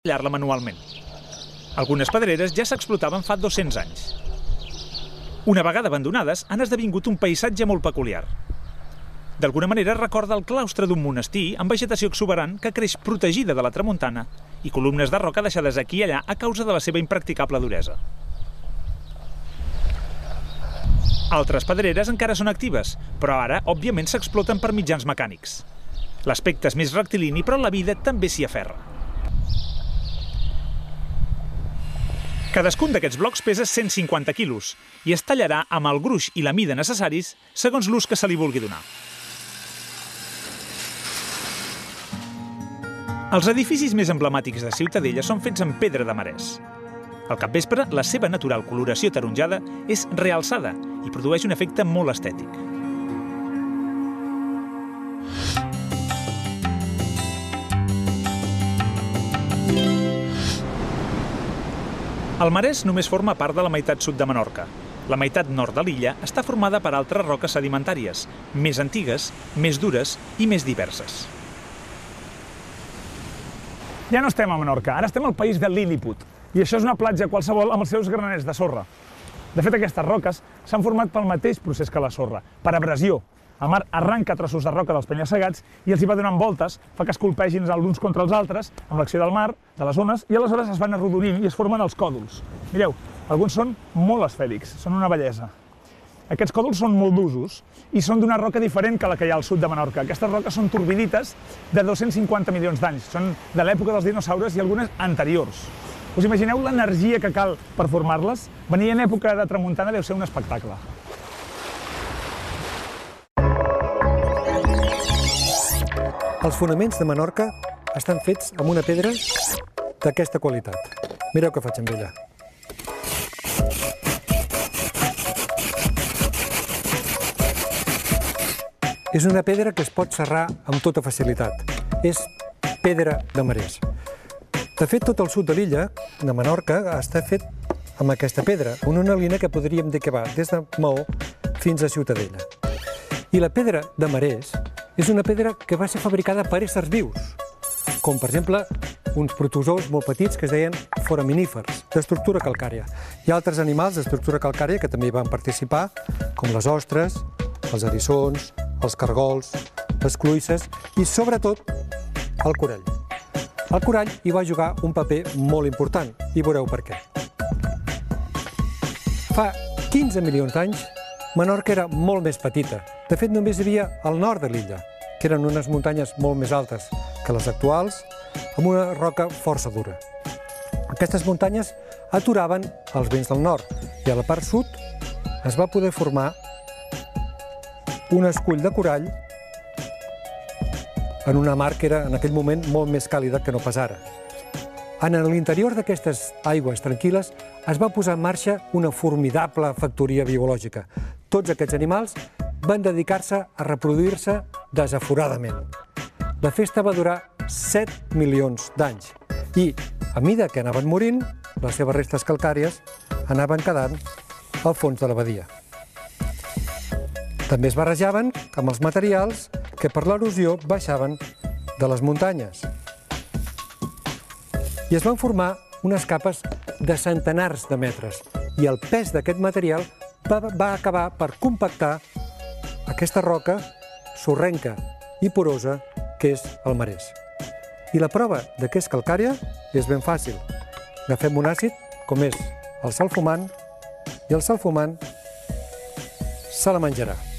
tallar-la manualment. Algunes pedreres ja s'explotaven fa 200 anys. Una vegada abandonades, han esdevingut un paisatge molt peculiar. D'alguna manera recorda el claustre d'un monestir amb vegetació exuberant que creix protegida de la tramuntana i columnes de roca deixades aquí i allà a causa de la seva impracticable duresa. Altres pedreres encara són actives, però ara, òbviament, s'exploten per mitjans mecànics. L'aspecte és més rectilini, però la vida també s'hi aferra. Cadascun d'aquests blocs pesa 150 quilos i es tallarà amb el gruix i la mida necessaris segons l'ús que se li vulgui donar. Els edificis més emblemàtics de Ciutadella són fets en pedra de marès. Al capvespre, la seva natural coloració taronjada és realçada i produeix un efecte molt estètic. El marès només forma part de la meitat sud de Menorca. La meitat nord de l'illa està formada per altres roques sedimentàries, més antigues, més dures i més diverses. Ja no estem a Menorca, ara estem al país de Lilliput. I això és una platja qualsevol amb els seus graners de sorra. De fet, aquestes roques s'han format pel mateix procés que la sorra, per abrasió. El mar arranca trossos de roca dels penya-segats i els hi va donant voltes, fa que es colpegin els uns contra els altres, amb l'acció del mar, de les ones, i aleshores es van arrodonint i es formen els còdols. Mireu, alguns són molt esfèrics, són una bellesa. Aquests còdols són molt d'usos i són d'una roca diferent que la que hi ha al sud de Menorca. Aquestes roques són turbidites de 250 milions d'anys, són de l'època dels dinosaures i algunes anteriors. Us imagineu l'energia que cal per formar-les? Venir en època de tramuntana deu ser un espectacle. Els fonaments de Menorca estan fets amb una pedra d'aquesta qualitat. Mireu què faig amb ella. És una pedra que es pot serrar amb tota facilitat. És pedra de marès. De fet, tot el sud de l'illa, de Menorca, està fet amb aquesta pedra, en una línia que podríem dir que va des de Maó fins a Ciutadella. I la pedra de marès és una pedra que va ser fabricada per éssers vius, com per exemple uns protozous molt petits que es deien foraminífers, d'estructura calcària. Hi ha altres animals d'estructura calcària que també hi van participar, com les ostres, els eriçons, els cargols, les cloïsses i, sobretot, el corall. El corall hi va jugar un paper molt important, i veureu per què. Fa 15 milions d'anys, Menorca era molt més petita. De fet, només hi havia al nord de l'illa, que eren unes muntanyes molt més altes que les actuals, amb una roca força dura. Aquestes muntanyes aturaven els vents del nord, i a la part sud es va poder formar un escull de corall en una mar que era en aquell moment molt més càlida que no pas ara. En l'interior d'aquestes aigües tranquil·les es va posar en marxa una formidable factoria biològica. Tots aquests animals van dedicar-se a reproduir-se desaforadament. La festa va durar 7 milions d'anys i, a mida que anaven morint, les seves restes calcàries anaven quedant al fons de la badia. També es barrejaven amb els materials que per l'erosió baixaven de les muntanyes. I es van formar unes capes de centenars de metres i el pes d'aquest material va acabar per compactar aquesta roca sorrenca i porosa que és el marès. I la prova de que és calcària és ben fàcil. Agafem un àcid, com és el salfumant, i el salfumant se la menjarà.